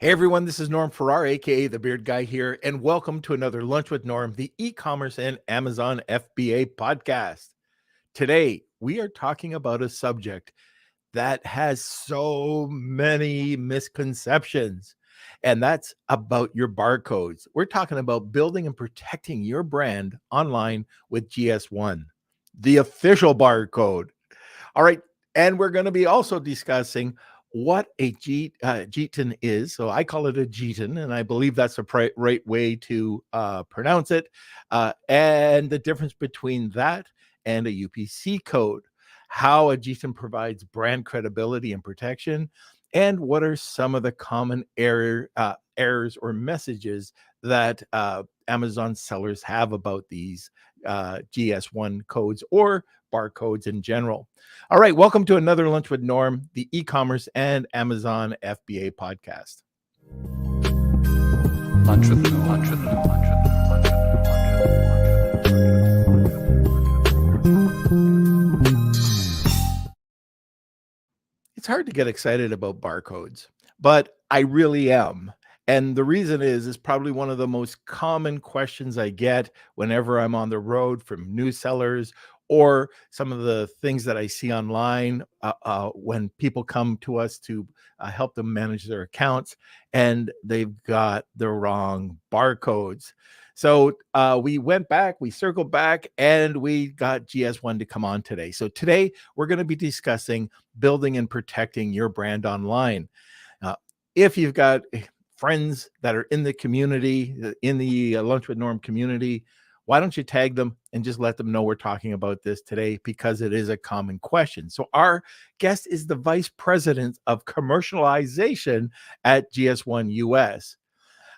Hey everyone, this is Norm Farrar, aka the Beard Guy here, and welcome to another Lunch with Norm, the e-commerce and Amazon FBA podcast. Today, we are talking about a subject that has so many misconceptions, and that's about your barcodes. We're talking about building and protecting your brand online with GS1, the official barcode. All right. And we're going to be also discussing what a GTN is. So I call it a GTN, and I believe that's the right way to pronounce it. And the difference between that and a UPC code, how a GTN provides brand credibility and protection, and what are some of the common errors or messages that Amazon sellers have about these GS1 codes or barcodes in general. All right, welcome to another Lunch with Norm, the e-commerce and Amazon FBA podcast. Lunch with Norm. Lunch with Norm. Lunch with Norm. Lunch with Norm. It's hard to get excited about barcodes, but I really am. And the reason is probably one of the most common questions I get whenever I'm on the road from new sellers or some of the things that I see online when people come to us to help them manage their accounts and they've got the wrong barcodes. So we circled back, and we got GS1 to come on today. So today we're going to be discussing building and protecting your brand online. If you've got friends that are in the community, in the Lunch with Norm community, why don't you tag them and just let them know we're talking about this today, because it is a common question. So our guest is the Vice President of Commercialization at GS1 US.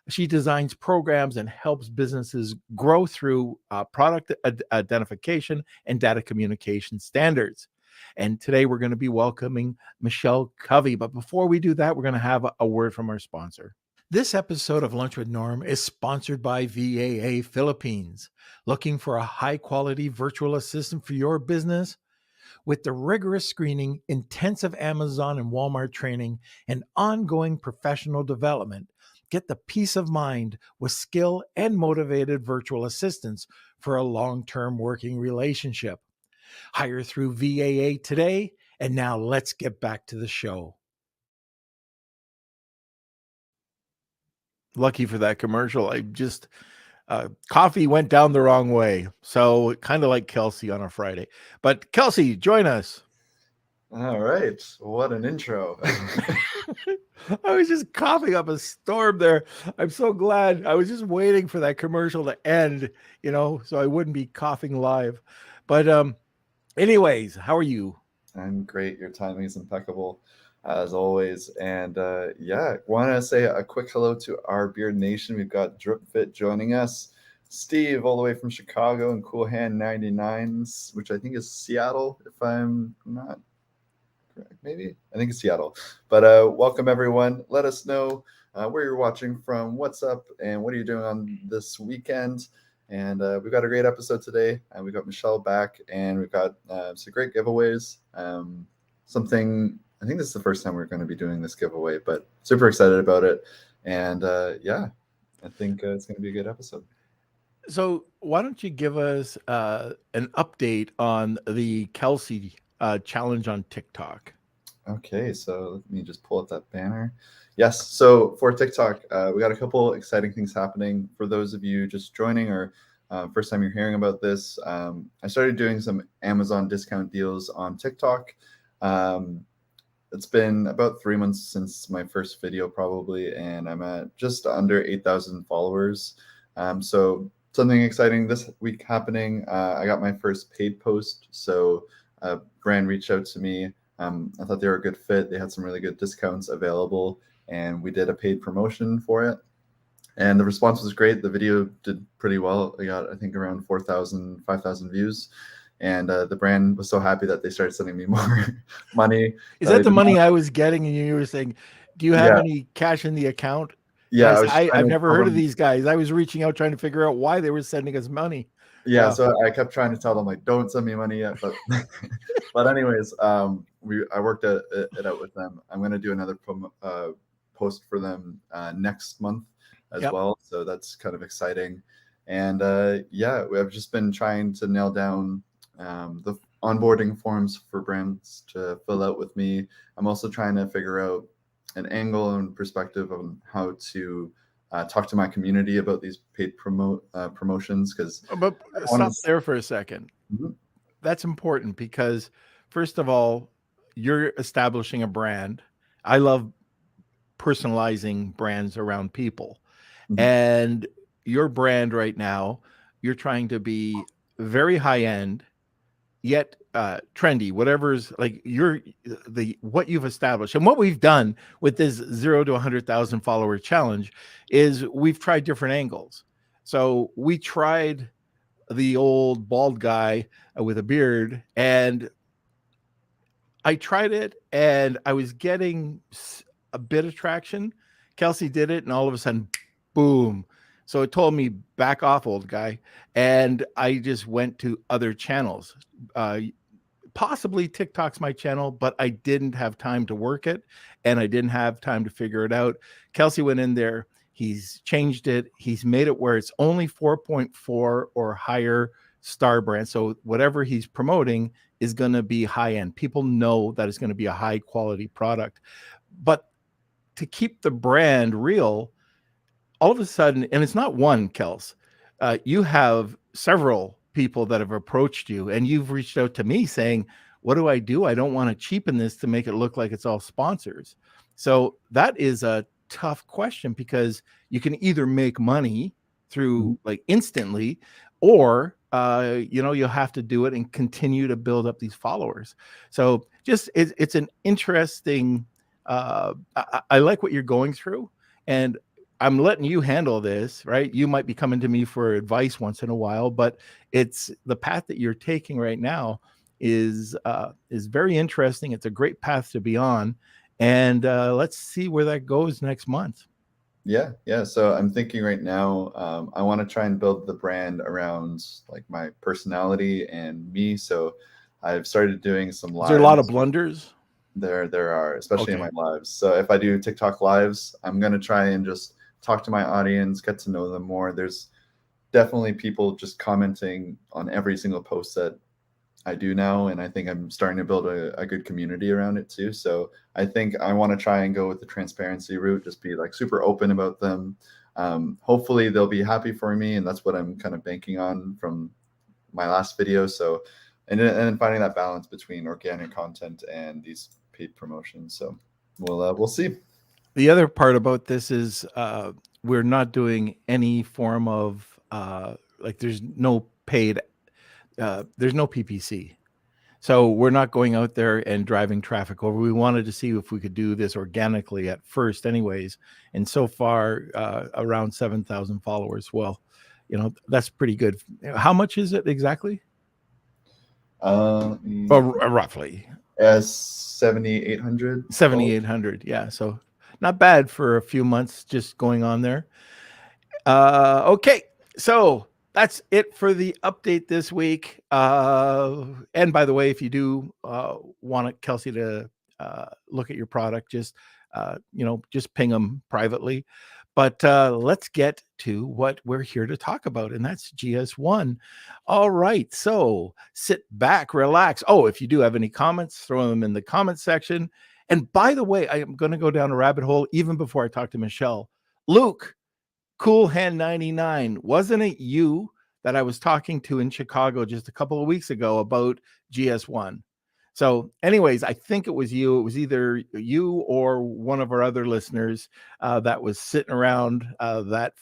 She designs programs and helps businesses grow through product identification and data communication standards. And today we're going to be welcoming Michelle Covey. But before we do that, we're going to have a word from our sponsor. This episode of Lunch with Norm is sponsored by VAA Philippines. Looking for a high-quality virtual assistant for your business? With the rigorous screening, intensive Amazon and Walmart training, and ongoing professional development, get the peace of mind with skilled and motivated virtual assistants for a long-term working relationship. Hire through VAA today, and now let's get back to the show. Lucky for that commercial, I just coffee went down the wrong way, so kind of like Kelsey on a Friday. But Kelsey, join us. All right, what an intro. I was just coughing up a storm there. I'm so glad. I was just waiting for that commercial to end, so I wouldn't be coughing live. But anyways, how are you? I'm great. Your timing is impeccable, as always. And want to say a quick hello to our Beard Nation. We've got Drip Fit joining us. Steve, all the way from Chicago, and Cool Hand 99s, which I think is Seattle, if I'm not correct. Maybe I think it's Seattle. But welcome everyone. Let us know where you're watching from, what's up, and what are you doing on this weekend. And we've got a great episode today. We got Michelle back, and we've got some great giveaways. Something, I think this is the first time we're going to be doing this giveaway, but super excited about it. And I think it's going to be a good episode. So why don't you give us an update on the Kelsey challenge on TikTok? Okay, so let me just pull up that banner. Yes, so for TikTok, we got a couple exciting things happening. For those of you just joining or first time you're hearing about this, I started doing some Amazon discount deals on TikTok. It's been about 3 months since my first video probably, and I'm at just under 8,000 followers. So something exciting this week happening. I got my first paid post, so a brand reached out to me. I thought they were a good fit. They had some really good discounts available, and we did a paid promotion for it. And the response was great. The video did pretty well. I got, I think, around 4,000, 5,000 views. And the brand was so happy that they started sending me more money. Is that the money I was getting? And you were saying, do you have any cash in the account? Yeah, I've never heard of these guys. I was reaching out trying to figure out why they were sending us money. Yeah, so I kept trying to tell them, like, don't send me money yet. But but anyways, I worked it out with them. I'm going to do another post for them next month as Yep. well. So that's kind of exciting. And yeah, I've just been trying to nail down the onboarding forms for brands to fill out with me. I'm also trying to figure out an angle and perspective on how to talk to my community about these paid promotions, because But stop there for a second. Mhm. That's important because, first of all, you're establishing a brand. I love personalizing brands around people. Mhm. And your brand right now, you're trying to be very high end, yet trendy, whatever's like what you've established. And what we've done with this 0 to 100,000 follower challenge is we've tried different angles. So we tried the old bald guy with a beard, and I tried it and I was getting a bit of traction. Kelsey did it, and all of a sudden, boom. So it told me, back off, old guy. And I just went to other channels. Possibly TikTok's my channel, but I didn't have time to work it and I didn't have time to figure it out. Kelsey went in there. He's changed it. He's made it where it's only 4.4 or higher star brand. So whatever he's promoting is going to be high end. People know that it's going to be a high quality product. But to keep the brand real, all of a sudden, and it's not one, Kels, you have several people that have approached you, and you've reached out to me saying, what do? I don't want to cheapen this to make it look like it's all sponsors. So that is a tough question, because you can either make money through like instantly, or you'll have to do it and continue to build up these followers. So just it's an interesting I like what you're going through, and I'm letting you handle this, right? You might be coming to me for advice once in a while, but it's the path that you're taking right now is very interesting. It's a great path to be on, and let's see where that goes next month. Yeah. So I'm thinking right now, I want to try and build the brand around like my personality and me. So I've started doing some lives. Is there a lot of blunders? There are, especially in Okay. my lives. So if I do TikTok lives, I'm going to try and just talk to my audience, get to know them more. There's definitely people just commenting on every single post that I do now, and I think I'm starting to build a good community around it too. So I think I want to try and go with the transparency route, just be like super open about them. Hopefully they'll be happy for me, and that's what I'm kind of banking on from my last video. So and then finding that balance between organic content and these paid promotions. So we'll see. The other part about this is we're not doing any form of like there's no paid, there's no PPC. So we're not going out there and driving traffic over. We wanted to see if we could do this organically at first anyways. And so far, around 7,000 followers. Well, that's pretty good. How much is it exactly? Roughly. 7,800. 7,800. Yeah. So not bad for a few months just going on there. Okay. So that's it for the update this week. And by the way, if you do want Kelsey to look at your product, just ping them privately. But let's get to what we're here to talk about, and that's GS1. All right, so sit back, relax. Oh, if you do have any comments, throw them in the comment section. And by the way, I am going to go down a rabbit hole even before I talk to Michelle. Luke, Cool Hand 99, wasn't it you that I was talking to in Chicago just a couple of weeks ago about GS1? So anyways, I think it was you. It was either you or one of our other listeners that was sitting around that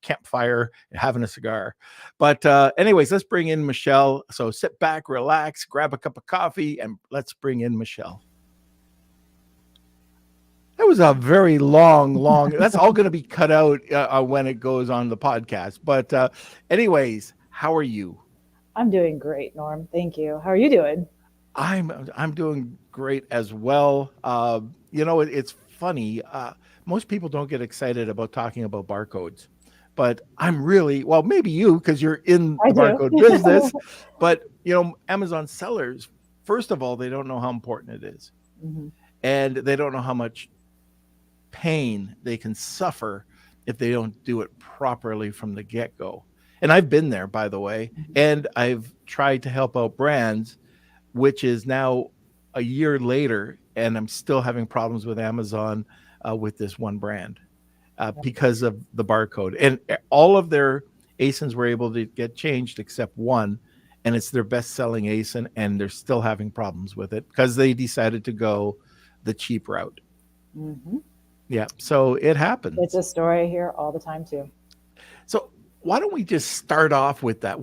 campfire having a cigar. But anyways, let's bring in Michelle. So sit back, relax, grab a cup of coffee, and let's bring in Michelle. That was a very long, that's all going to be cut out when it goes on the podcast. But anyways, how are you? I'm doing great, Norm. Thank you. How are you doing? I'm doing great as well. It's funny. Most people don't get excited about talking about barcodes, but I'm really, well, maybe you, because you're in the barcode business, but Amazon sellers, first of all, they don't know how important it is. Mm-hmm. And they don't know how much pain they can suffer if they don't do it properly from the get-go. And I've been there, by the way, and I've tried to help out brands, which is now a year later, and I'm still having problems with Amazon with this one brand because of the barcode. And all of their ASINs were able to get changed except one, and it's their best-selling ASIN, and they're still having problems with it because they decided to go the cheap route. Mm-hmm. Yeah, so it happens. It's a story I hear all the time too. So why don't we just start off with that?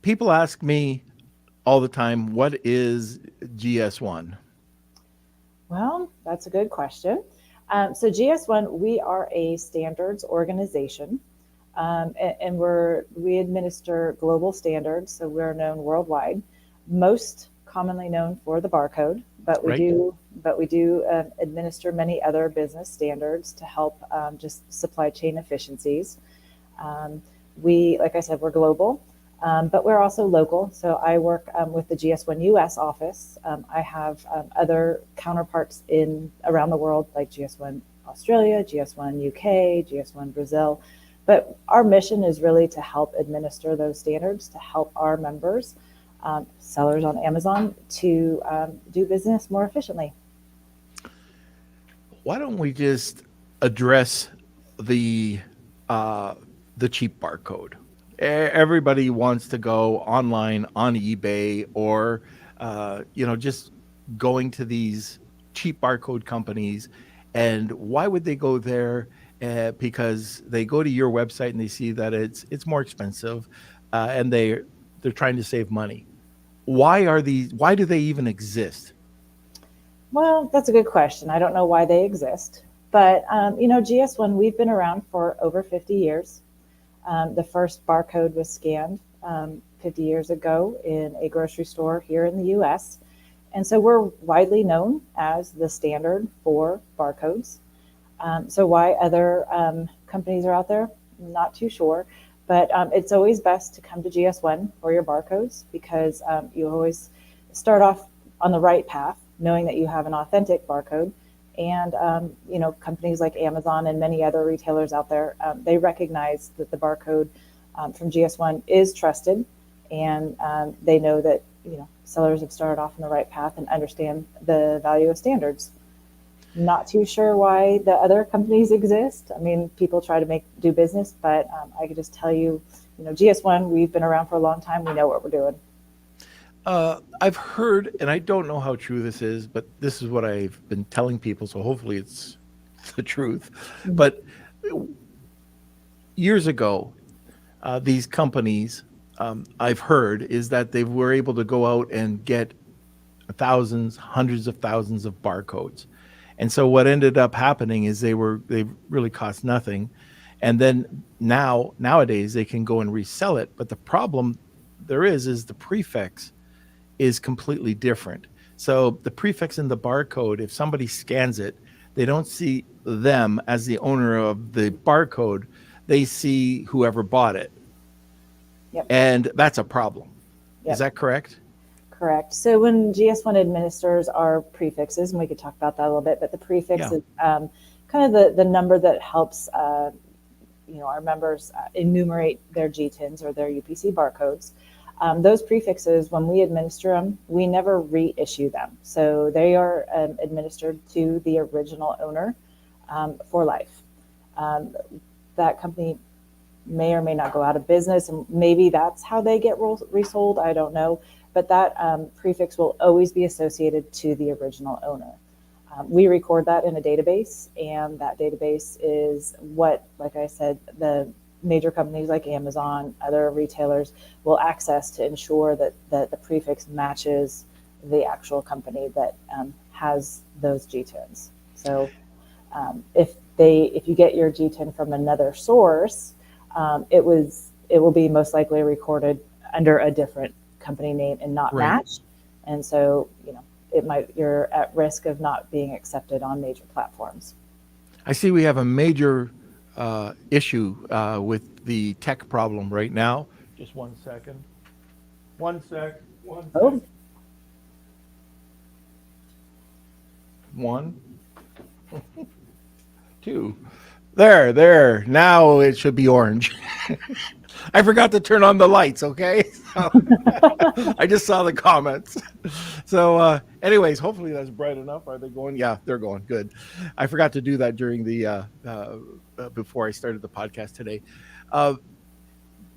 People ask me all the time, what is GS1? Well, that's a good question. So GS1, we are a standards organization, and we administer global standards. So we're known worldwide, most commonly known for the barcode, but we do administer many other business standards to help just supply chain efficiencies. Like I said, we're global. But we're also local. So I work with the GS1 US office. I have other counterparts around the world, like GS1 Australia, GS1 UK, GS1 Brazil. But our mission is really to help administer those standards, to help our members, sellers on Amazon, to do business more efficiently. Why don't we just address the cheap barcode? Everybody wants to go online on eBay or just going to these cheap barcode companies. And why would they go there? Because they go to your website and they see that it's more expensive, and they're trying to save money. Why do they even exist? Well, that's a good question. I don't know why they exist, but GS1, we've been around for over 50 years. The first barcode was scanned 50 years ago in a grocery store here in the US. And so we're widely known as the standard for barcodes. So why other companies are out there, I'm not too sure. But it's always best to come to GS1 for your barcodes, because you always start off on the right path, knowing that you have an authentic barcode. And, companies like Amazon and many other retailers out there, they recognize that the barcode from GS1 is trusted, and they know that, sellers have started off on the right path and understand the value of standards. Not too sure why the other companies exist. I mean, people try to do business, but I could just tell you, GS1, we've been around for a long time. We know what we're doing. I've heard, and I don't know how true this is, but this is what I've been telling people, so hopefully it's the truth. Mm-hmm. But years ago, these companies, I've heard, is that they were able to go out and get thousands, hundreds of thousands of barcodes. And so what ended up happening is they really cost nothing. And then nowadays they can go and resell it. But the problem there is the prefix is completely different. So the prefix in the barcode, if somebody scans it, they don't see them as the owner of the barcode. They see whoever bought it. Yep. And that's a problem. Yep. Is that correct? Correct. So when GS1 administers our prefixes, and we could talk about that a little bit, but the prefix is kind of the number that helps our members enumerate their GTINs or their UPC barcodes. Those prefixes, when we administer them, we never reissue them. So they are administered to the original owner for life. That company may or may not go out of business, and maybe that's how they get resold. I don't know. But that prefix will always be associated to the original owner. We record that in a database, and that database is what, like I said, the major companies like Amazon, other retailers will access to ensure that the prefix matches the actual company that has those GTINs. So if you get your GTIN from another source, it will be most likely recorded under a different company name and not match. And so, you're at risk of not being accepted on major platforms. I see we have a major issue with the tech problem right now. Just 1 second. One sec. Oh. too. There. Now it should be orange. I forgot to turn on the lights, okay? So, I just saw the comments. So, anyways, hopefully that's bright enough. Are they going? Yeah, they're going. Good. I forgot to do that during the before I started the podcast today.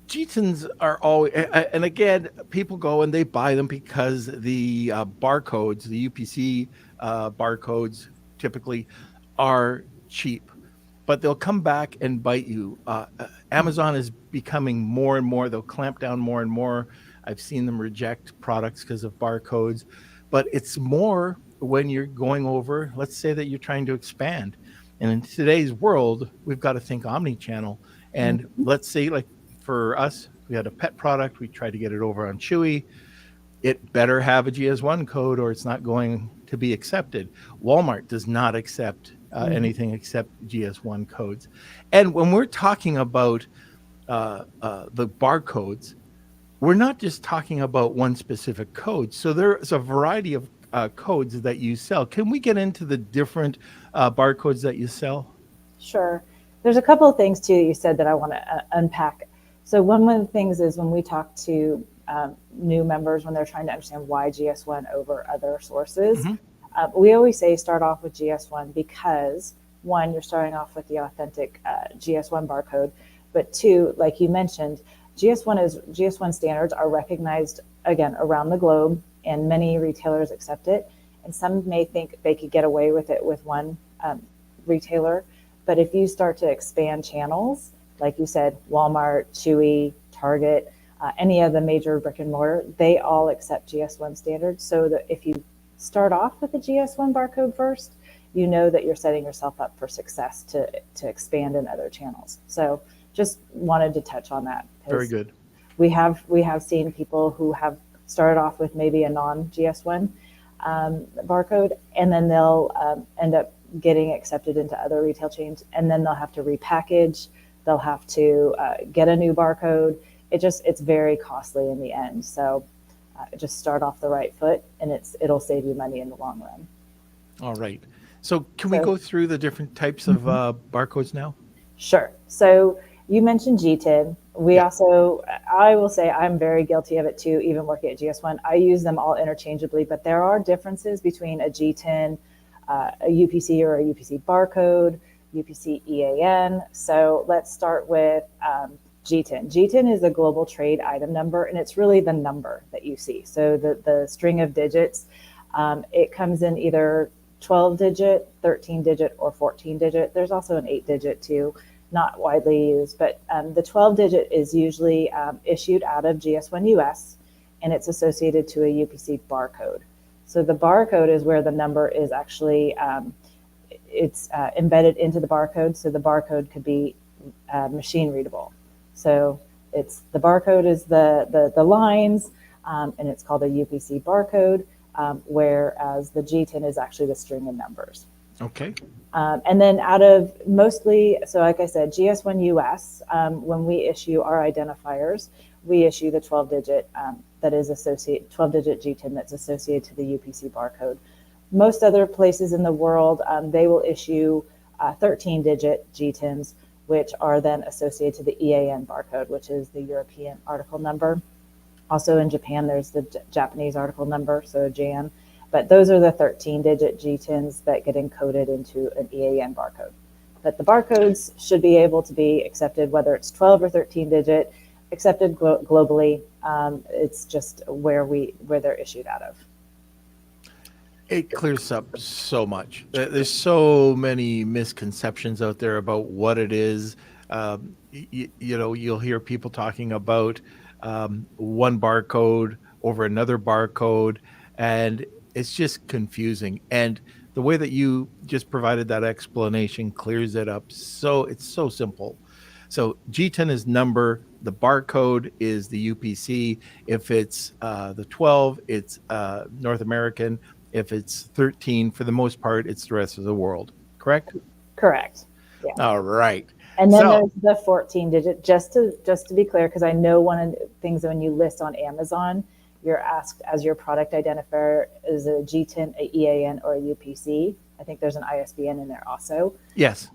G-tons are always, and again, people go and they buy them because the barcodes, the UPC barcodes typically are cheap, but they'll come back and bite you. Amazon is becoming more and more, they'll clamp down more and more. I've seen them reject products because of barcodes, but it's more when you're going over, let's say that you're trying to expand. And in today's world, we've got to think omni-channel. And let's say, like, for us, we had a pet product. We tried to get it over on Chewy. It better have a GS1 code or it's not going to be accepted. Walmart does not accept anything except GS1 codes. And when we're talking about the barcodes, we're not just talking about one specific code. So there's a variety of codes that you sell. Can we get into the different barcodes that you sell? Sure. There's a couple of things too you said that I want to unpack. So one of the things is when we talk to new members, when they're trying to understand why GS1 over other sources, we always say start off with GS1 because, one, you're starting off with the authentic GS1 barcode, but two, like you mentioned, GS1 standards are recognized, again, around the globe, and many retailers accept it. And some may think they could get away with it with one retailer, but if you start to expand channels, like you said, Walmart, Chewy, Target, any of the major brick and mortar, they all accept GS1 standards. So that if you start off with the GS1 barcode first, you know that you're setting yourself up for success to expand in other channels. So just wanted to touch on that. Very good. We have seen people who have started off with maybe a non-GS1 barcode, and then they'll end up getting accepted into other retail chains, and then they'll have to repackage. They'll have to get a new barcode. It's very costly in the end. So just start off the right foot, and it'll save you money in the long run. All right. So can we go through the different types of barcodes now? Sure. So you mentioned GTIN. I will say I'm very guilty of it too, even working at GS1. I use them all interchangeably, but there are differences between a GTIN, a UPC or a UPC barcode, UPC EAN. So let's start with GTIN. GTIN is a global trade item number, and it's really the number that you see. So the string of digits, it comes in either 12-digit, 13-digit, or 14-digit. There's also an 8-digit too, not widely used, but the 12-digit is usually issued out of GS1 US, and it's associated to a UPC barcode. So the barcode is where the number is actually it's embedded into the barcode. So the barcode could be machine readable. So it's the barcode is the lines, and it's called a UPC barcode, whereas the GTIN is actually the string of numbers. Okay. And then out of mostly, so like I said, GS1 US, when we issue our identifiers, we issue the 12-digit that is associated, 12-digit GTIN that's associated to the UPC barcode. Most other places in the world, they will issue 13-digit GTINs, which are then associated to the EAN barcode, which is the European article number. Also in Japan, there's the Japanese article number, so JAN. But those are the 13-digit GTINs that get encoded into an EAN barcode. But the barcodes should be able to be accepted, whether it's 12 or 13-digit, accepted globally. It's just where they're issued out of. It clears up so much. There's so many misconceptions out there about what it is. You know, you'll hear people talking about one barcode over another barcode, and it's just confusing. And the way that you just provided that explanation clears it up. So it's so simple. So GTIN is number, the barcode is the UPC. If it's the 12, it's North American. If it's 13, for the most part, it's the rest of the world. Correct? Correct. Yeah. All right. And then there's the 14-digit, just to be clear, because I know one of the things when you list on Amazon, you're asked as your product identifier is a GTIN, a EAN, or a UPC. I think there's an ISBN in there also. Yes.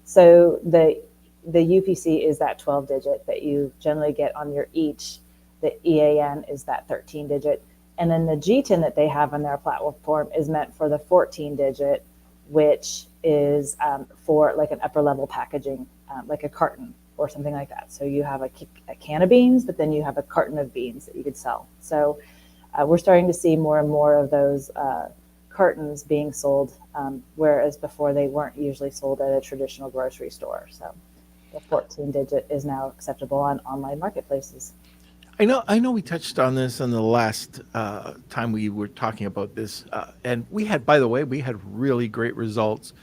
So the UPC is that 12 digit that you generally get on your each. The EAN is that 13 digit. And then the GTIN that they have on their platform is meant for the 14 digit, which is for like an upper level packaging, like a carton or something like that. So you have a can of beans, but then you have a carton of beans that you could sell. So we're starting to see more and more of those cartons being sold, whereas before they weren't usually sold at a traditional grocery store. So the 14 digit is now acceptable on online marketplaces. I know we touched on this in the last time we were talking about this, and by the way, we had really great results,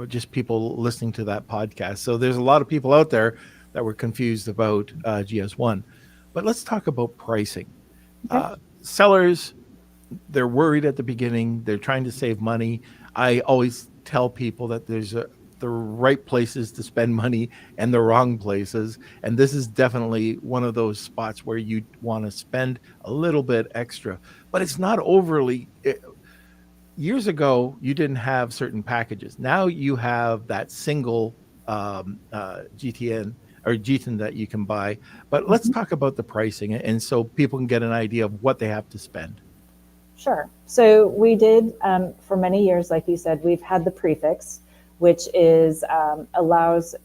just people listening to that podcast. So there's a lot of people out there that were confused about GS1. But let's talk about pricing. Okay. Sellers, they're worried at the beginning. They're trying to save money. I always tell people that there's the right places to spend money and the wrong places. And this is definitely one of those spots where you want to spend a little bit extra, but it's not overly. Years ago, you didn't have certain packages. Now you have that single GTN or GTN that you can buy. But let's talk about the pricing, and so people can get an idea of what they have to spend. Sure. So we did, for many years, like you said, we've had the prefix, which is allows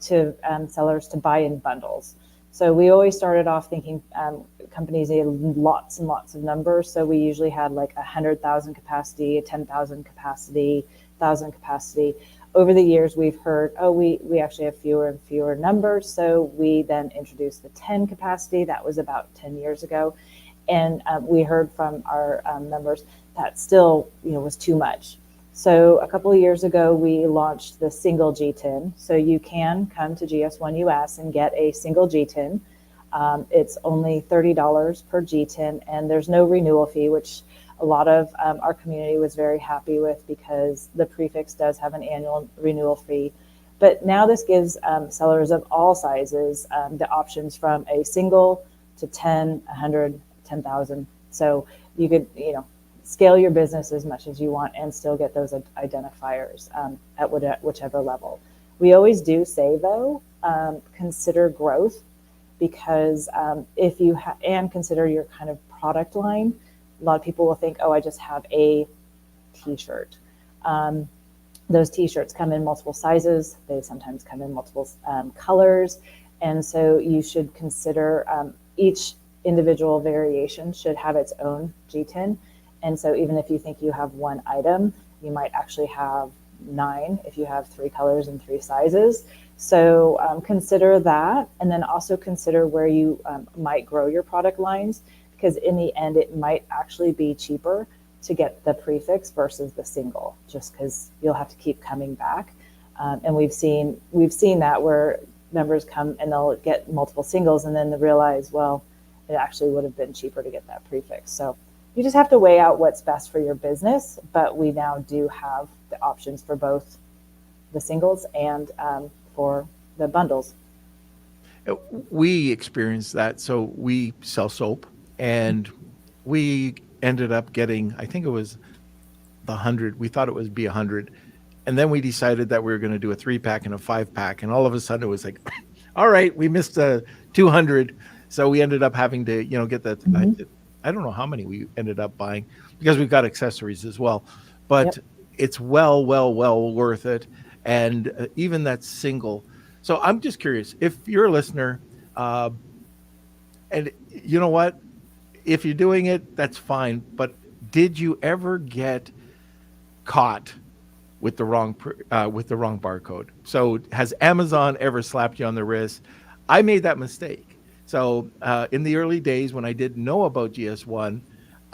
to sellers to buy in bundles. So we always started off thinking companies need lots and lots of numbers. So we usually had like 100,000 capacity, 10,000 capacity, 1,000 capacity. Over the years, we've heard, we actually have fewer and fewer numbers. So we then introduced the 10 capacity. That was about 10 years ago. And we heard from our members that still, was too much. So a couple of years ago, we launched the single GTIN. So you can come to GS1 US and get a single GTIN. It's only $30 per GTIN, and there's no renewal fee, which a lot of our community was very happy with because the prefix does have an annual renewal fee. But now this gives sellers of all sizes the options from a single to 10, 100, 10,000. So you could, scale your business as much as you want and still get those identifiers at whichever level. We always do say, though, consider growth, because if you and consider your kind of product line. A lot of people will think, I just have a t-shirt. Those t-shirts come in multiple sizes. They sometimes come in multiple colors. And so you should consider each individual variation should have its own GTIN. And so even if you think you have one item, you might actually have 9 if you have 3 colors and 3 sizes. So consider that, and then also consider where you might grow your product lines, because in the end, it might actually be cheaper to get the prefix versus the single, just because you'll have to keep coming back. And we've seen that where members come and they'll get multiple singles, and then they realize, well, it actually would have been cheaper to get that prefix. So you just have to weigh out what's best for your business, but we now do have the options for both the singles and for the bundles. We experienced that. So we sell soap, and we ended up getting, I think it was the 100. We thought it would be 100. And then we decided that we were going to do a 3-pack and a 5-pack. And all of a sudden it was like, all right, we missed 200. So we ended up having to, get that. Mm-hmm. I don't know how many we ended up buying, because we've got accessories as well, but It's well worth it. And even that single. So I'm just curious, if you're a listener, and you know what, if you're doing it, that's fine. But did you ever get caught with the wrong barcode? So has Amazon ever slapped you on the wrist? I made that mistake. So in the early days when I didn't know about GS1,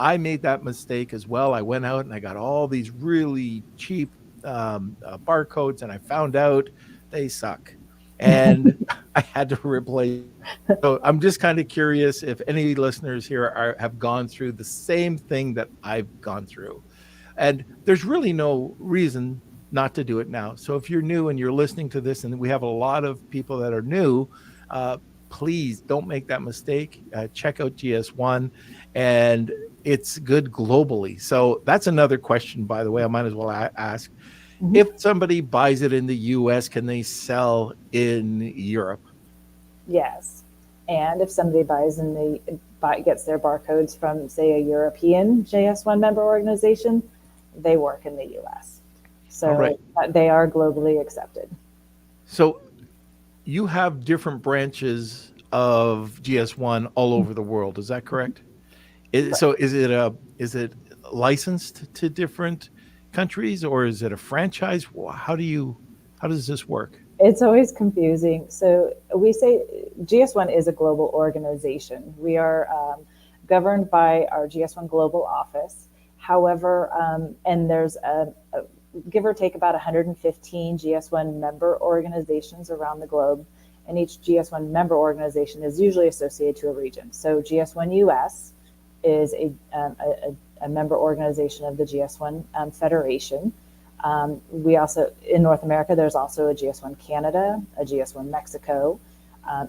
I made that mistake as well. I went out and I got all these really cheap barcodes, and I found out they suck. And I had to replace. So I'm just kind of curious if any listeners here have gone through the same thing that I've gone through. And there's really no reason not to do it now. So if you're new and you're listening to this, and we have a lot of people that are new, please don't make that mistake. Check out GS1, and it's good globally. So that's another question, by the way. I might as well ask. Mhm. If somebody buys it in the US, can they sell in Europe? Yes. And if somebody gets their barcodes from, say, a European JS1 member organization, they work in the US. So All right. they are globally accepted. So you have different branches of GS1 all over the world. Is that correct? So is it licensed to different countries, or is it a franchise? How does this work? It's always confusing. So we say GS1 is a global organization. We are governed by our GS1 global office. However, and there's a give or take about 115 GS1 member organizations around the globe. And each GS1 member organization is usually associated to a region. So GS1 US is a member organization of the GS1 Federation. We also, in North America, there's also a GS1 Canada, a GS1 Mexico.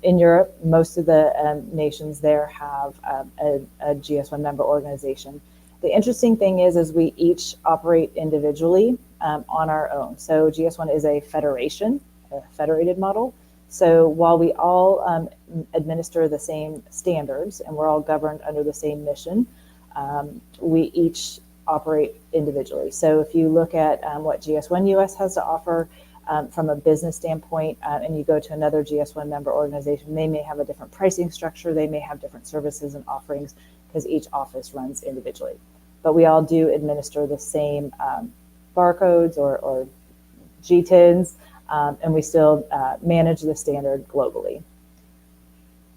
In Europe, most of the nations there have a GS1 member organization. The interesting thing is we each operate individually on our own. So GS1 is a federation, a federated model. So while we all administer the same standards and we're all governed under the same mission, we each operate individually. So if you look at what GS1 US has to offer from a business standpoint, and you go to another GS1 member organization, they may have a different pricing structure, they may have different services and offerings because each office runs individually. But we all do administer the same barcodes or GTINs, and we still manage the standard globally.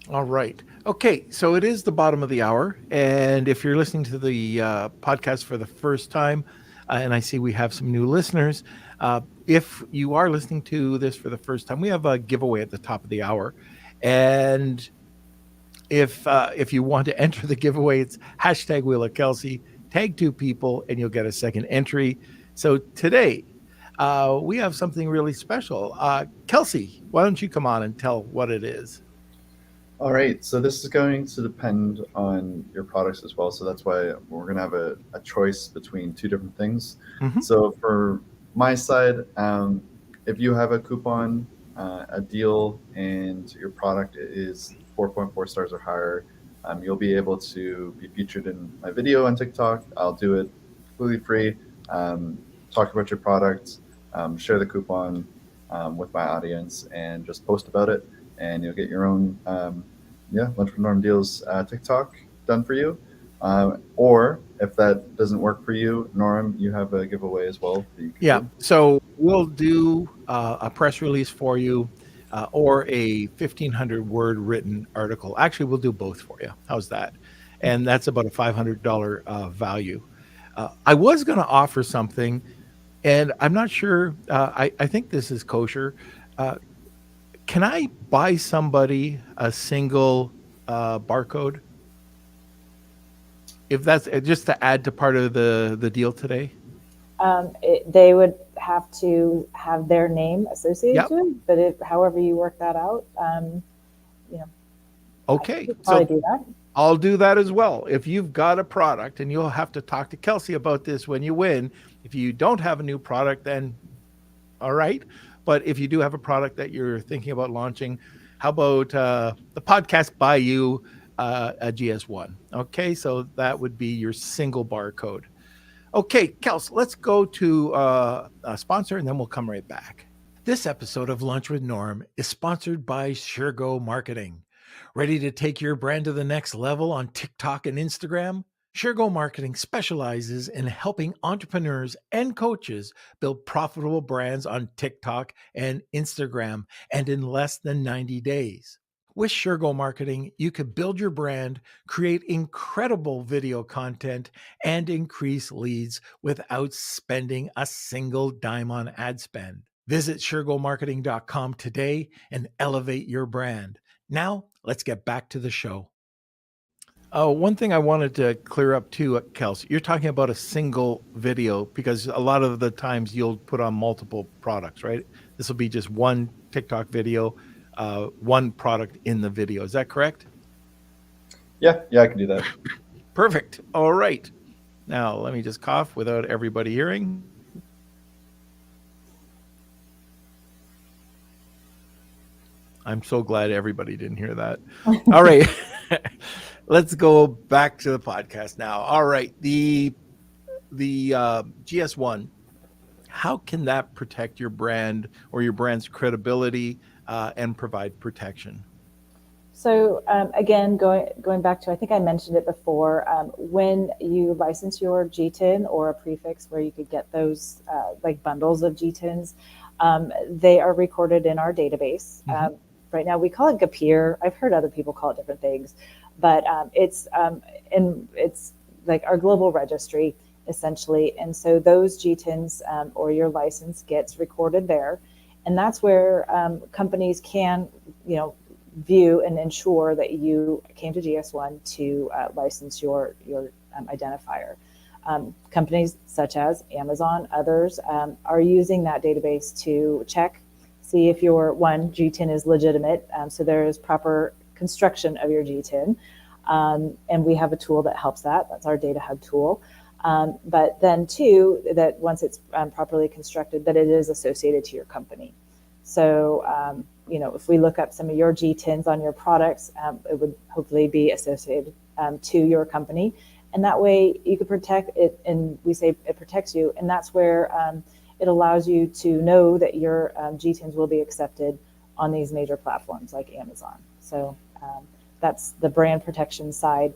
All right. Okay. So it is the bottom of the hour. And if you're listening to the podcast for the first time, and I see we have some new listeners, if you are listening to this for the first time, we have a giveaway at the top of the hour. And if you want to enter the giveaway, it's hashtag Wheel of Kelsey, tag 2 people, and you'll get a second entry. So today, we have something really special. Kelsey, why don't you come on and tell what it is? All right, so this is going to depend on your products as well. So that's why we're going to have a choice between 2 different things. Mhm. So for my side, if you have a coupon, a deal, and your product is 4.4 stars or higher, you'll be able to be featured in my video on TikTok. I'll do it completely free. Talk about your product, share the coupon with my audience, and just post about it. And you'll get your own, Lunch with Norm Deals TikTok done for you. Or if that doesn't work for you, Norm, you have a giveaway as well. That you can do. So we'll do a press release for you or a 1,500 word written article. Actually, we'll do both for you. How's that? And that's about a $500 value. I was going to offer something, and I'm not sure. I think this is kosher. Can I buy somebody a single barcode? If that's just to add to part of the deal today? They would have to have their name associated to it, but however you work that out, Okay. I could probably do that. I'll do that as well. If you've got a product, and you'll have to talk to Kelsey about this when you win. If you don't have a new product, then all right. But if you do have a product that you're thinking about launching, how about the podcast buy you a GS1? Okay, so that would be your single barcode. Okay, Kels, let's go to a sponsor, and then we'll come right back. This episode of Lunch with Norm is sponsored by SureGo Marketing. Ready to take your brand to the next level on TikTok and Instagram? SureGo Marketing specializes in helping entrepreneurs and coaches build profitable brands on TikTok and Instagram, and in less than 90 days. With SureGo Marketing, you can build your brand, create incredible video content, and increase leads without spending a single dime on ad spend. Visit SureGoMarketing.com today and elevate your brand. Now, let's get back to the show. One thing I wanted to clear up too, Kelsey, you're talking about a single video because a lot of the times you'll put on multiple products, right? This will be just one TikTok video one product in the video. Is that correct? Yeah, I can do that. Perfect. All right. Now, let me just cough without everybody hearing. I'm so glad everybody didn't hear that. All right. Let's go back to the podcast now. All right. The GS1, how can that protect your brand or your brand's credibility and provide protection? So again, going back to, I think I mentioned it before, when you license your GTIN or a prefix where you could get those like bundles of GTINs, they are recorded in our database. Mm-hmm. Right now we call it GAPIR. I've heard other people call it different things, but it's like our global registry essentially. And so those GTINs or your license gets recorded there. And that's where companies can, view and ensure that you came to GS1 to license your identifier. Companies such as Amazon, others are using that database to check, see if your GTIN is legitimate. So there is proper construction of your GTIN. And we have a tool that helps that. That's our Data Hub tool. But then two, that once it's properly constructed, that it is associated to your company. So, if we look up some of your GTINs on your products, it would hopefully be associated to your company. And that way you could protect it, and we say it protects you. And that's where it allows you to know that your GTINs will be accepted on these major platforms like Amazon. So that's the brand protection side.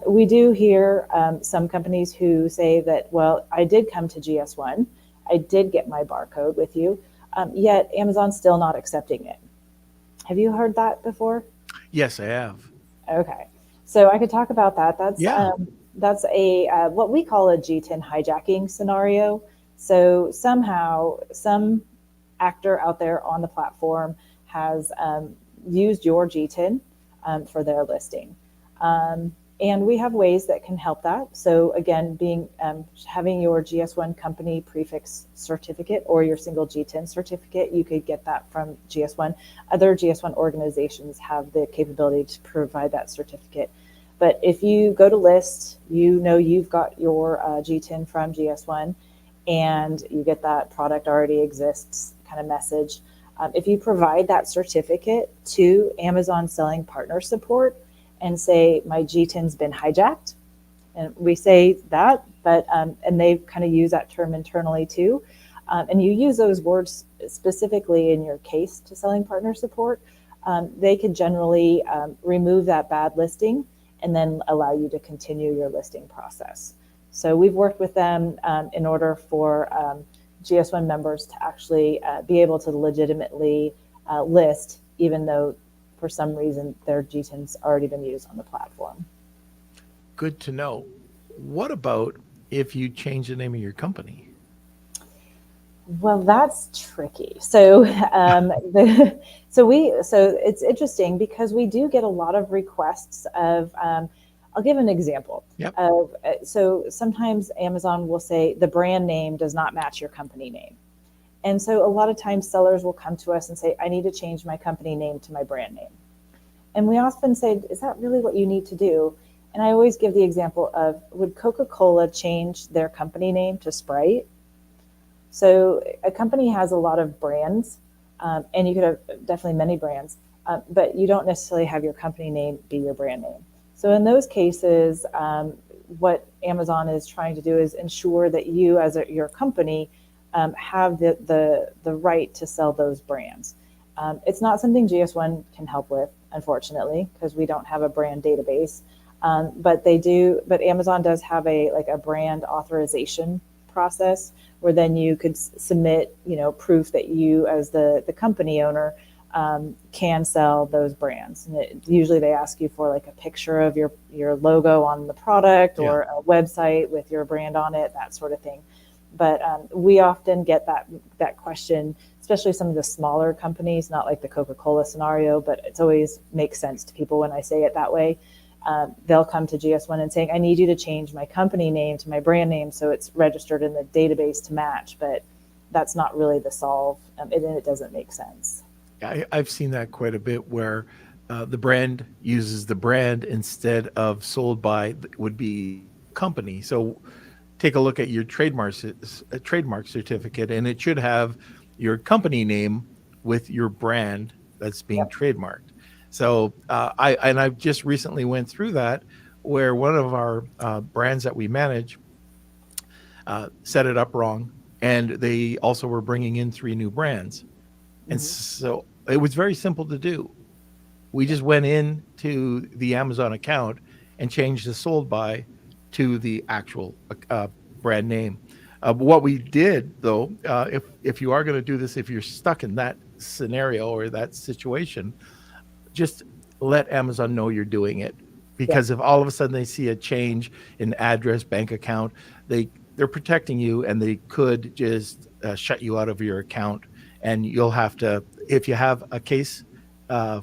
We do hear some companies who say that, well, I did come to GS1, I did get my barcode with you, yet Amazon's still not accepting it. Have you heard that before? Yes, I have. Okay, so I could talk about that. That's a what we call a GTIN hijacking scenario. So somehow some actor out there on the platform has used your GTIN for their listing. And we have ways that can help that. So again, having your GS1 company prefix certificate or your single GTIN certificate, you could get that from GS1. Other GS1 organizations have the capability to provide that certificate. But if you go to list, you've got your GTIN from GS1 and you get that product already exists kind of message. If you provide that certificate to Amazon Selling Partner Support, and say my GTIN's been hijacked, and we say that, but and they kind of use that term internally too, and you use those words specifically in your case to Selling Partner Support, they could generally remove that bad listing and then allow you to continue your listing process. So we've worked with them in order for GS1 members to actually be able to legitimately list, even though for some reason their GTIN's already been used on the platform. Good to know. What about if you change the name of your company? Well, that's tricky. So, so it's interesting because we do get a lot of requests of. I'll give an example. Yep. So sometimes Amazon will say the brand name does not match your company name. And so a lot of times sellers will come to us and say, I need to change my company name to my brand name. And we often say, is that really what you need to do? And I always give the example of, would Coca-Cola change their company name to Sprite? So a company has a lot of brands, and you could have definitely many brands, but you don't necessarily have your company name be your brand name. So in those cases, what Amazon is trying to do is ensure that you as your company have the right to sell those brands. It's not something GS1 can help with, unfortunately, because we don't have a brand database. But Amazon does have a brand authorization process where then you could submit, proof that you as the company owner can sell those brands. And usually they ask you for a picture of your logo on the product or a website with your brand on it, that sort of thing. But we often get that question, especially some of the smaller companies, not like the Coca-Cola scenario, but it always makes sense to people when I say it that way. They'll come to GS1 and saying, I need you to change my company name to my brand name so it's registered in the database to match. But that's not really the solve, and it doesn't make sense. I've seen that quite a bit where the brand uses the brand instead of sold by would be company. So take a look at your trademark certificate, and it should have your company name with your brand that's being Yep. trademarked. So I just recently went through that where one of our brands that we manage set it up wrong, and they also were bringing in 3 new brands, and so it was very simple to do. We just went into the Amazon account and changed the sold by to the actual brand name. What we did, though, if you are going to do this, if you're stuck in that scenario or that situation, just let Amazon know you're doing it. Because if all of a sudden they see a change in address, bank account, they're protecting you, and they could just shut you out of your account, and you'll have to, if you have a case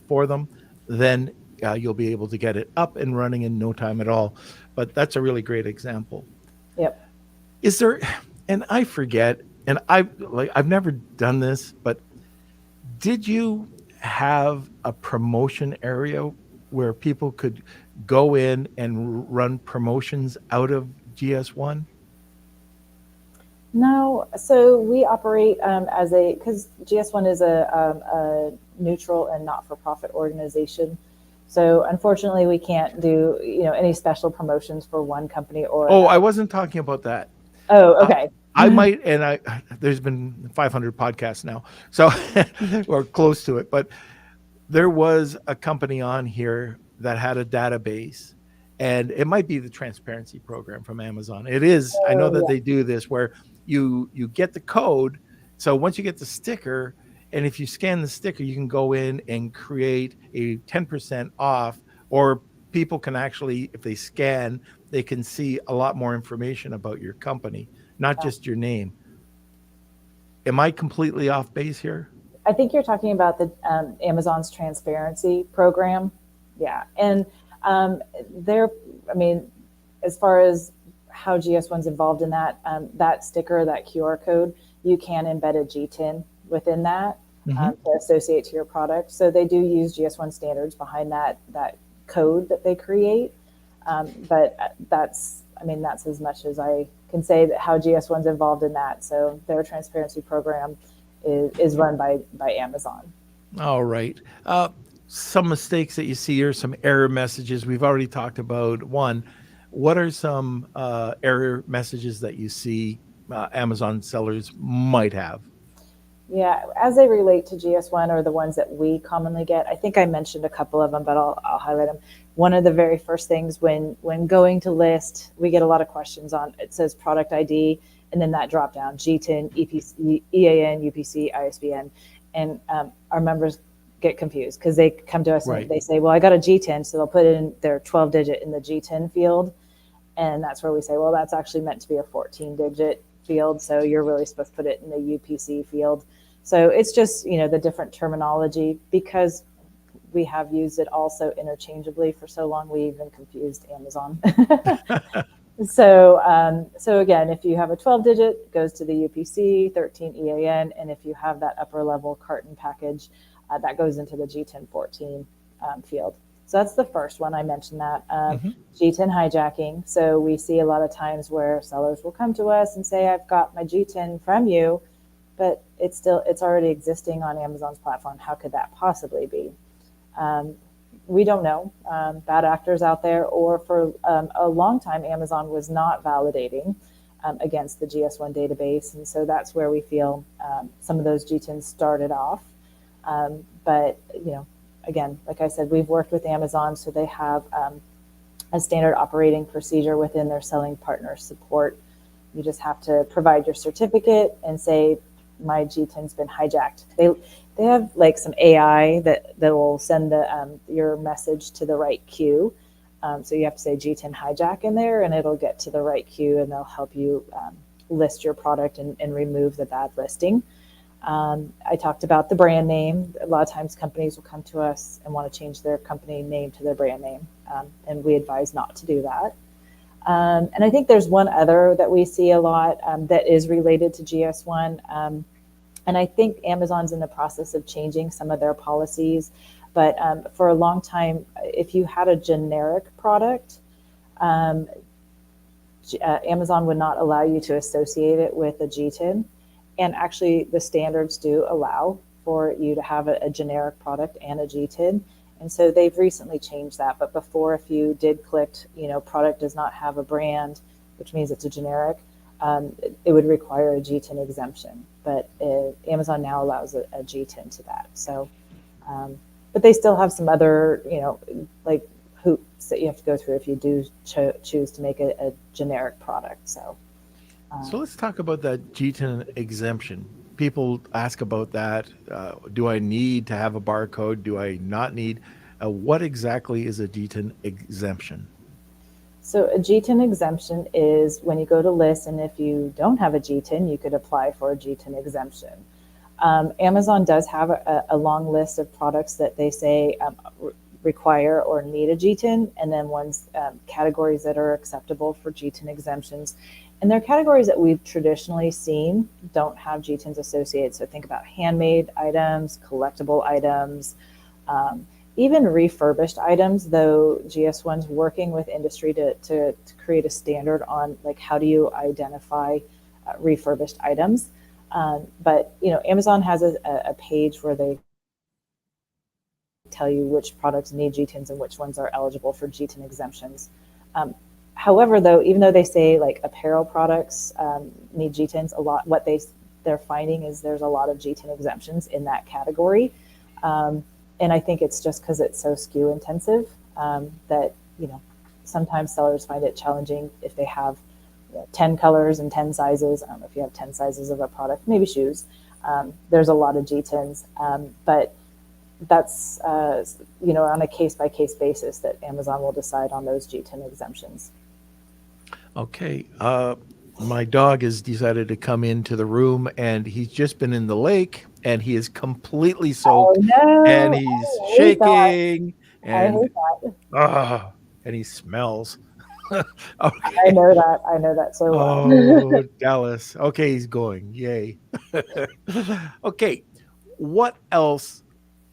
for them, then you'll be able to get it up and running in no time at all. But that's a really great example. Yep. Is there, and I forget, and I've never done this, but did you have a promotion area where people could go in and run promotions out of GS1? No, so we operate because GS1 is a neutral and not-for-profit organization. So unfortunately, we can't do any special promotions for one company or. Oh, I wasn't talking about that. Oh, okay. I might, and there's been 500 podcasts now, so or close to it, but there was a company on here that had a database, and it might be the transparency program from Amazon. It is. I know that they do this where you get the code. So once you get the sticker, and if you scan the sticker, you can go in and create a 10% off, or people can actually, if they scan, they can see a lot more information about your company, not just your name. Am I completely off base here? I think you're talking about the Amazon's transparency program. Yeah. And as far as how GS1's involved in that, that sticker, that QR code, you can embed a GTIN within that to associate to your product. So they do use GS1 standards behind that code that they create. But that's as much as I can say that how GS1's involved in that. So their transparency program is run by Amazon. All right. Some mistakes that you see here, some error messages. We've already talked about one. What are some error messages that you see Amazon sellers might have? Yeah, as they relate to GS1 or the ones that we commonly get, I think I mentioned a couple of them, but I'll highlight them. One of the very first things when going to list, we get a lot of questions on, it says product ID, and then that drop down, GTIN, EPC, EAN, UPC, ISBN. And our members get confused because they come to us and they say, well, I got a GTIN, so they'll put in their 12-digit in the GTIN field. And that's where we say, well, that's actually meant to be a 14-digit field, so you're really supposed to put it in the UPC field. So it's just, the different terminology, because we have used it also interchangeably for so long, we even confused Amazon. So again, if you have a 12-digit, it goes to the UPC, 13 EAN, and if you have that upper level carton package, that goes into the GTIN 14 field. So that's the first one. I mentioned that. GTIN hijacking. So we see a lot of times where sellers will come to us and say, I've got my GTIN from you, but it's already existing on Amazon's platform. How could that possibly be? We don't know. Bad actors out there, or for a long time, Amazon was not validating against the GS1 database. And so that's where we feel some of those GTINs started off. But, again, like I said, we've worked with Amazon, so they have a standard operating procedure within their selling partner support. You just have to provide your certificate and say, my GTIN's been hijacked. They have like some AI that will send your message to the right queue. So you have to say GTIN hijack in there, and it'll get to the right queue, and they'll help you list your product and remove the bad listing. I talked about the brand name. A lot of times companies will come to us and want to change their company name to their brand name, and we advise not to do that. And I think there's one other that we see a lot that is related to GS1, And I think Amazon's in the process of changing some of their policies. But for a long time, if you had a generic product, Amazon would not allow you to associate it with a GTIN. And actually, the standards do allow for you to have a generic product and a GTIN. And so they've recently changed that. But before, if you did click, product does not have a brand, which means it's a generic, it would require a GTIN exemption. But Amazon now allows a GTIN to that. So, but they still have some other, like hoops that you have to go through if you do choose to make a generic product. So let's talk about that GTIN exemption. People ask about that. Do I need to have a barcode? Do I not need? What exactly is a GTIN exemption? So a GTIN exemption is when you go to list, and if you don't have a GTIN, you could apply for a GTIN exemption. Amazon does have a long list of products that they say require or need a GTIN, and then ones categories that are acceptable for GTIN exemptions. And they're categories that we've traditionally seen don't have GTINs associated. So think about handmade items, collectible items, even refurbished items, though GS1's working with industry to create a standard on like how do you identify refurbished items. But Amazon has a page where they tell you which products need GTINs and which ones are eligible for GTIN exemptions. However, though, even though they say like apparel products need GTINs, what they're finding is there's a lot of GTIN exemptions in that category. And I think it's just because it's so SKU intensive that, sometimes sellers find it challenging if they have 10 colors and 10 sizes. I don't know if you have 10 sizes of a product, maybe shoes. There's a lot of GTINs, but that's, on a case-by-case basis that Amazon will decide on those GTIN exemptions. Okay. My dog has decided to come into the room, and he's just been in the lake, and he is completely soaked, and he's shaking, and and he smells. Okay. I know that so well. Oh, Dallas. Okay, he's going. Yay. Okay. What else?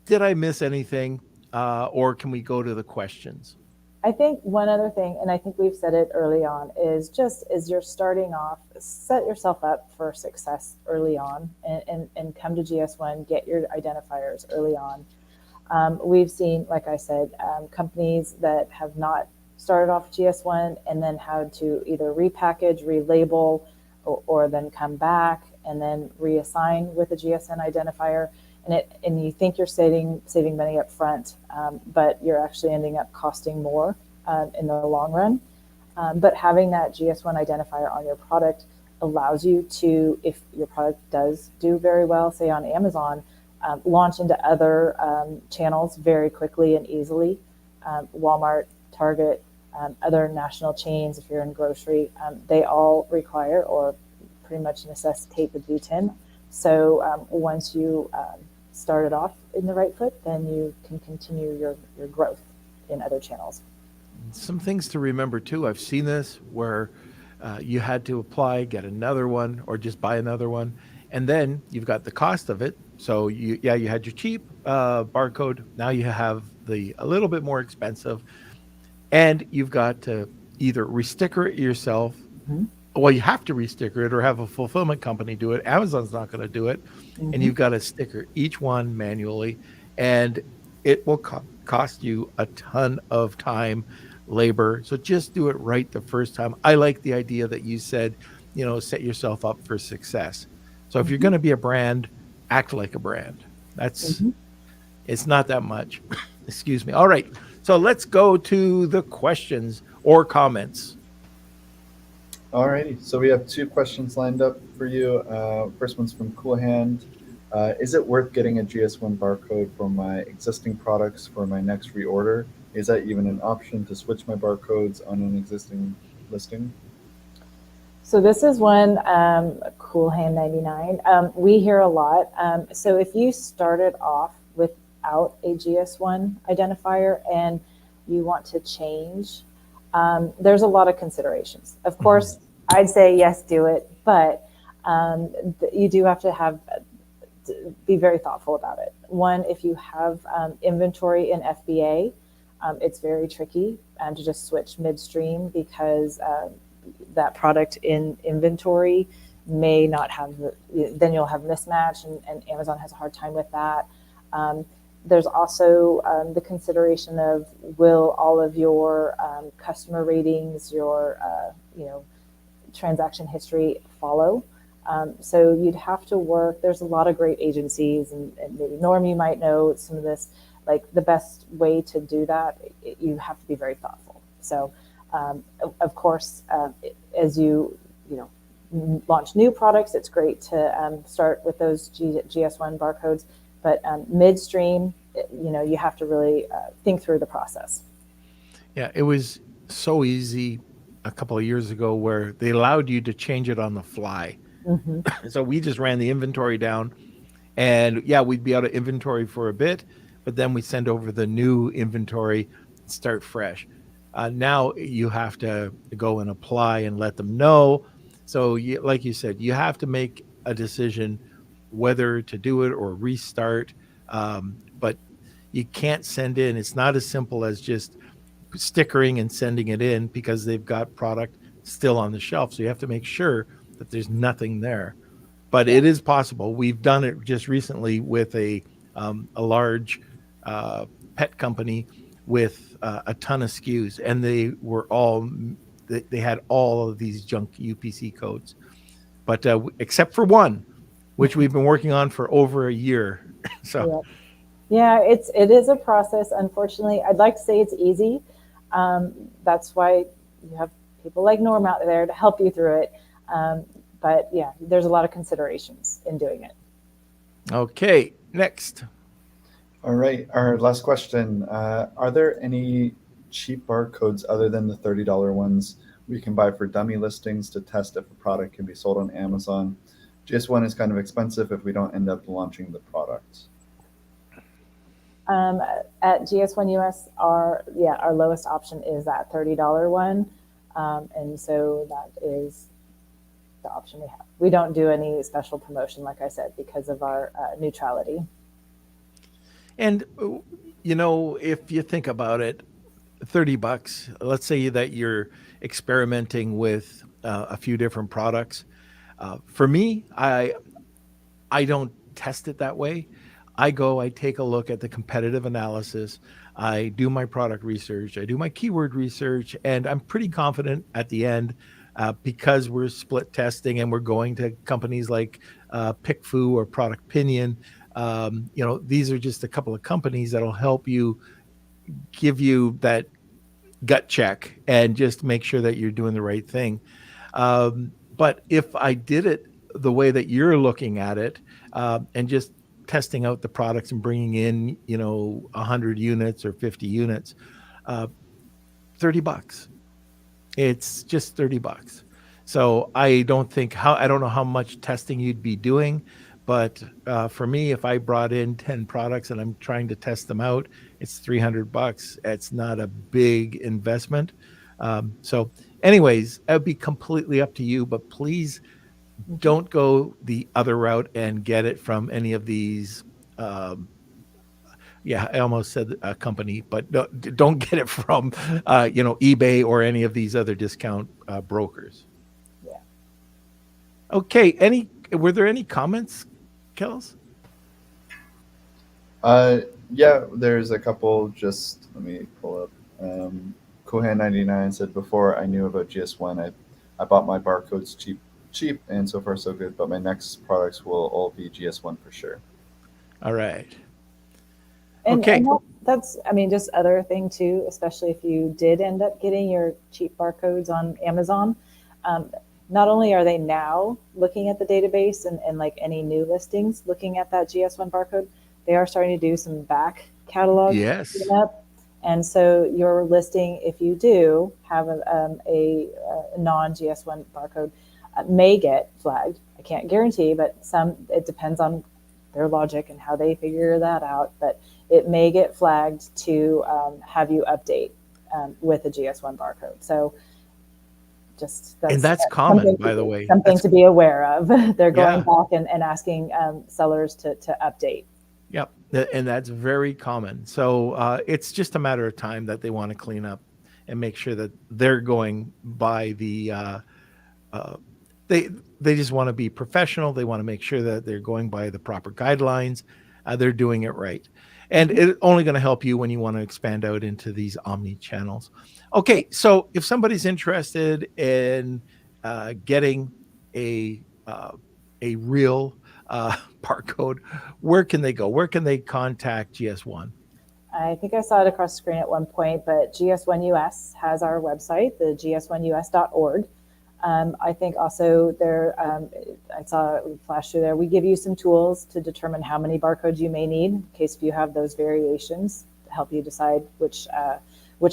Did I miss anything? Or can we go to the questions? I think one other thing, and I think we've said it early on, is just as you're starting off, set yourself up for success early on and come to GS1, get your identifiers early on. We've seen, like I said, companies that have not started off GS1 and then had to either repackage, relabel, or then come back and then reassign with a GSN identifier. And you think you're saving money up front, but you're actually ending up costing more in the long run. But having that GS1 identifier on your product allows you to, if your product does do very well, say on Amazon, launch into other channels very quickly and easily. Walmart, Target, other national chains, if you're in grocery, they all require or pretty much necessitate the GTIN. So once you started off in the right foot, then you can continue your growth in other channels. Some things to remember too. I've seen this where you had to apply, get another one, or just buy another one, and then you've got the cost of it. So you had your cheap barcode. Now you have a little bit more expensive, and you've got to either resticker it yourself. Mm-hmm. Well, you have to resticker it or have a fulfillment company do it. Amazon's not going to do it. Mm-hmm. And you've got to sticker each one manually. And it will cost you a ton of time, labor. So just do it right the first time. I like the idea that you said, set yourself up for success. So if you're going to be a brand, act like a brand. That's, it's not that much. Excuse me. All right. So let's go to the questions or comments. Alrighty, so we have two questions lined up for you. First one's from Cool Hand. Is it worth getting a GS1 barcode for my existing products for my next reorder? Is that even an option to switch my barcodes on an existing listing? So this is one, Cool Hand 99. We hear a lot. So if you started off without a GS1 identifier and you want to change, there's a lot of considerations. Of course, I'd say yes, do it, but you do have to have be very thoughtful about it. One, if you have inventory in FBA, it's very tricky to just switch midstream because that product in inventory may not have, then you'll have mismatch, and Amazon has a hard time with that. There's also the consideration of, will all of your customer ratings, your transaction history follow? So you'd have to work. There's a lot of great agencies, and maybe Norm, you might know some of this. Like, the best way to do that, you have to be very thoughtful. So, of course, as you launch new products, it's great to start with those GS1 barcodes. But midstream, you have to really think through the process. Yeah, it was so easy a couple of years ago where they allowed you to change it on the fly. Mm-hmm. So we just ran the inventory down, and yeah, we'd be out of inventory for a bit, but then we send over the new inventory, start fresh. Now you have to go and apply and let them know. So like you said, you have to make a decision whether to do it or restart. But you can't send in. It's not as simple as just stickering and sending it in, because they've got product still on the shelf. So you have to make sure that there's nothing there. But it is possible. We've done it just recently with a large pet company with a ton of SKUs, and they had all of these junk UPC codes, but except for one, which we've been working on for over a year. So yeah, it is a process. Unfortunately, I'd like to say it's easy. That's why you have people like Norm out there to help you through it. But yeah, there's a lot of considerations in doing it. Okay, next. All right, our last question. Are there any cheap barcodes other than the $30 ones we can buy for dummy listings to test if a product can be sold on Amazon? GS1 is kind of expensive if we don't end up launching the product. At GS1 US, our lowest option is that $30 one. And so that is the option we have. We don't do any special promotion, like I said, because of our neutrality. And, if you think about it, $30, let's say that you're experimenting with a few different products. For me, I don't test it that way. I take a look at the competitive analysis. I do my product research. I do my keyword research, and I'm pretty confident at the end, because we're split testing and we're going to companies like PickFu or Product Pinion. These are just a couple of companies that'll help you, give you that gut check and just make sure that you're doing the right thing. But if I did it the way that you're looking at it, and just testing out the products and bringing in, 100 units or 50 units, $30. It's just $30. So I don't know how much testing you'd be doing, but for me, if I brought in 10 products and I'm trying to test them out, it's $300. It's not a big investment. So anyways, it would be completely up to you, but please don't go the other route and get it from any of these. I almost said a company, but don't get it from, eBay or any of these other discount brokers. Yeah. Okay. Were there any comments, Kels? Yeah, there's a couple. Just let me pull up. Kohan99 said, before I knew about GS1, I bought my barcodes cheap, and so far so good. But my next products will all be GS1 for sure. All right. Okay. And that's, just other thing too, especially if you did end up getting your cheap barcodes on Amazon. Not only are they now looking at the database and like any new listings, looking at that GS1 barcode, they are starting to do some back catalog. Yes. Up. And so your listing, if you do have a non-GS1 barcode, may get flagged. I can't guarantee, but it depends on their logic and how they figure that out. But it may get flagged to have you update with a GS1 barcode. So And that's common, by the way. Something to be aware of. They're going Yeah. back and asking sellers to update. Yep. And that's very common. So it's just a matter of time that they want to clean up and make sure that they're going by the they just want to be professional. They want to make sure that they're going by the proper guidelines. They're doing it right. And it's only going to help you when you want to expand out into these omni channels. Okay, so if somebody's interested in getting a real barcode, where can they go? Where can they contact GS1? I think I saw it across the screen at one point, but GS1 US has our website, the gs1us.org. I think also there, I saw it flash through there. We give you some tools to determine how many barcodes you may need in case if you have those variations to help you decide which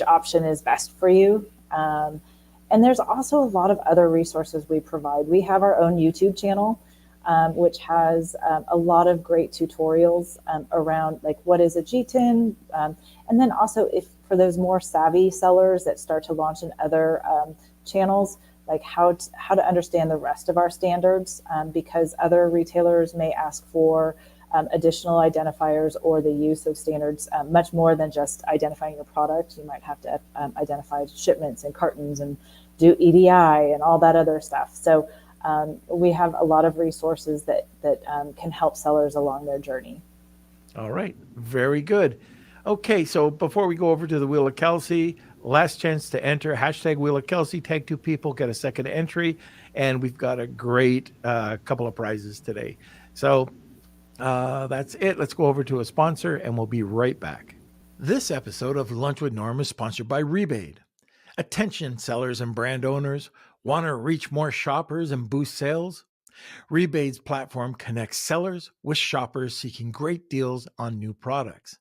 option is best for you. And there's also a lot of other resources we provide. We have our own YouTube channel, which has a lot of great tutorials around like what is a GTIN, and then also if for those more savvy sellers that start to launch in other channels, like how to understand the rest of our standards, because other retailers may ask for additional identifiers or the use of standards much more than just identifying your product. You might have to identify shipments and cartons and do EDI and all that other stuff. So we have a lot of resources that can help sellers along their journey. All right, very good. Okay, so before we go over to the Wheel of Kelsey, last chance to enter, hashtag Wheel of Kelsey, tag 2 people, get a second entry, and we've got a great couple of prizes today. So that's it. Let's go over to a sponsor, and we'll be right back. This episode of Lunch with Norm is sponsored by Rebate. Attention sellers and brand owners, want to reach more shoppers and boost sales? Rebate's platform connects sellers with shoppers seeking great deals on new products.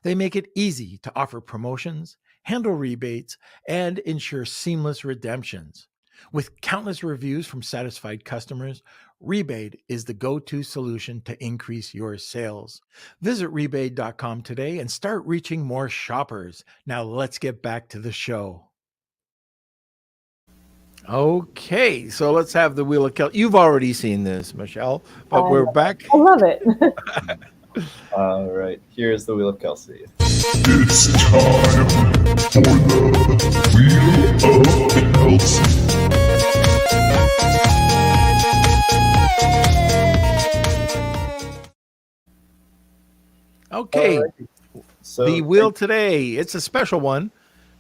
They make it easy to offer promotions, handle rebates, and ensure seamless redemptions. With countless reviews from satisfied customers, Rebate is the go-to solution to increase your sales. Visit rebate.com today and start reaching more shoppers. Now let's get back to the show. Okay, so let's have the Wheel of Kelsey. You've already seen this, Michelle, but we're back. I love it. All right, here's the Wheel of Kelsey. It's time for the Wheel of Kelsey. Okay, Alrighty. So the wheel today, it's a special one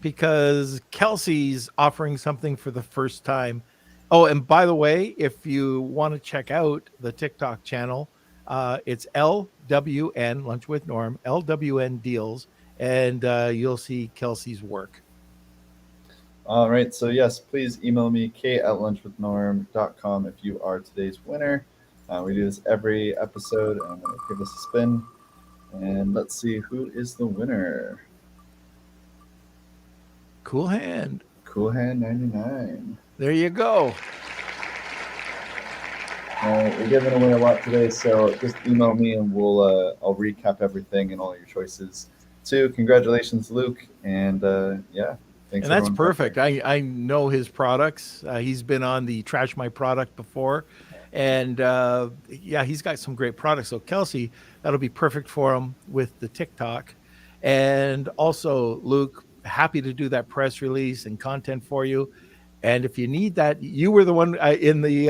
because Kelsey's offering something for the first time. Oh, and by the way, if you want to check out the TikTok channel, it's LWN, Lunch with Norm, LWN Deals, and you'll see Kelsey's work. All right, so yes, please email me, k@lunchwithnorm.com if you are today's winner. We do this every episode, and give us a spin. And let's see who is the winner. Cool Hand. Cool Hand 99. There you go. We're giving away a lot today, so just email me and I'll recap everything and all your choices too. Congratulations, Luke, and yeah, thanks. And that's perfect. I know his products. He's been on the Trash My Product before, and yeah, he's got some great products. So Kelsey, that'll be perfect for him with the TikTok. And also, Luke, happy to do that press release and content for you. And if you need that, you were the one in the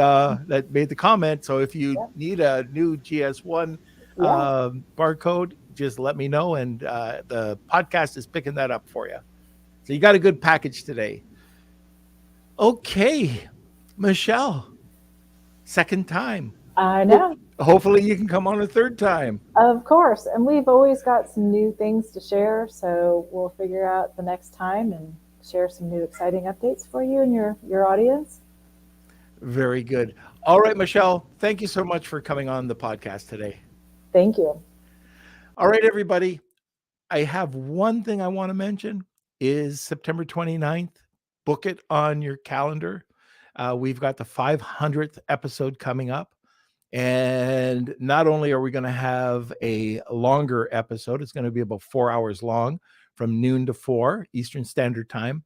that made the comment. So if you need a new GS1 barcode, just let me know, and the podcast is picking that up for you. So you got a good package today. Okay, Michelle, second time. I know. Hopefully you can come on a third time. Of course. And we've always got some new things to share. So we'll figure out the next time and share some new exciting updates for you and your audience. Very good. All right, Michelle, thank you so much for coming on the podcast today. Thank you. All right, everybody. I have one thing I want to mention is September 29th. Book it on your calendar. We've got the 500th episode coming up. And not only are we going to have a longer episode, it's going to be about 4 hours long from noon to 4 Eastern Standard Time.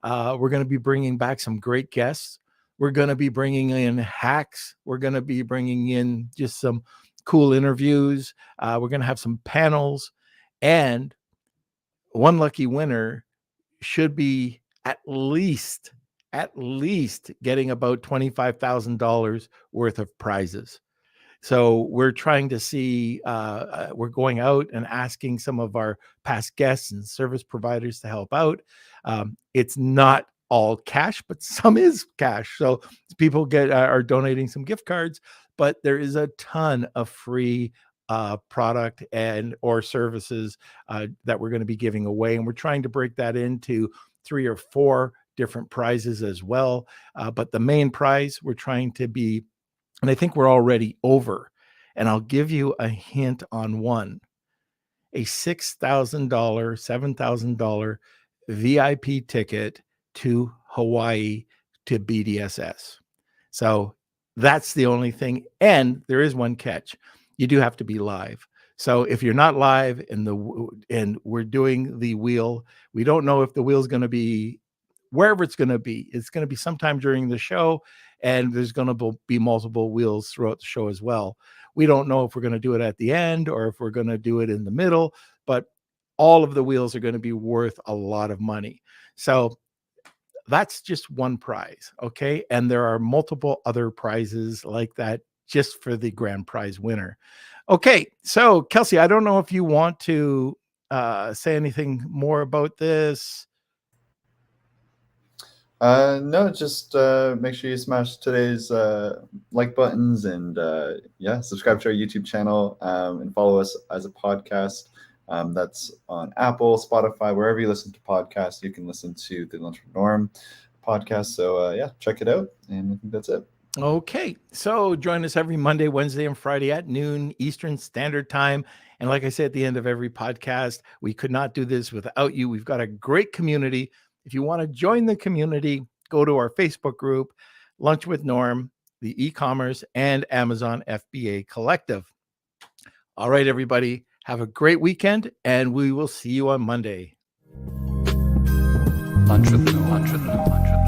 We're going to be bringing back some great guests. We're going to be bringing in hacks. We're going to be bringing in just some cool interviews. We're going to have some panels, and one lucky winner should be at least getting about $25,000 worth of prizes. So we're trying to see, we're going out and asking some of our past guests and service providers to help out. It's not all cash, but some is cash. So people are donating some gift cards, but there is a ton of free product and or services that we're going to be giving away. And we're trying to break that into 3 or 4 different prizes as well. But the main prize we're trying to be, and I think we're already over, and I'll give you a hint on one, a $6,000, $7,000 VIP ticket to Hawaii to BDSS. So that's the only thing. And there is one catch. You do have to be live. So if you're not live and we're doing the wheel, we don't know if the wheel's going to be wherever it's going to be. It's going to be sometime during the show, and there's going to be multiple wheels throughout the show as well. We don't know if we're going to do it at the end or if we're going to do it in the middle, but all of the wheels are going to be worth a lot of money. So that's just one prize, okay? And there are multiple other prizes like that just for the grand prize winner. Okay, so Kelsey, I don't know if you want to say anything more about this. No, just make sure you smash today's like buttons and subscribe to our YouTube channel and follow us as a podcast. That's on Apple, Spotify, wherever you listen to podcasts. You can listen to the Lunch with Norm podcast. So check it out, and I think that's it. Okay, so join us every Monday, Wednesday, and Friday at noon Eastern Standard Time. And like I said at the end of every podcast, we could not do this without you. We've got a great community. If you want to join the community, go to our Facebook group, Lunch with Norm, the eCommerce, and Amazon FBA Collective. All right, everybody, have a great weekend, and we will see you on Monday. Lunch with Norm.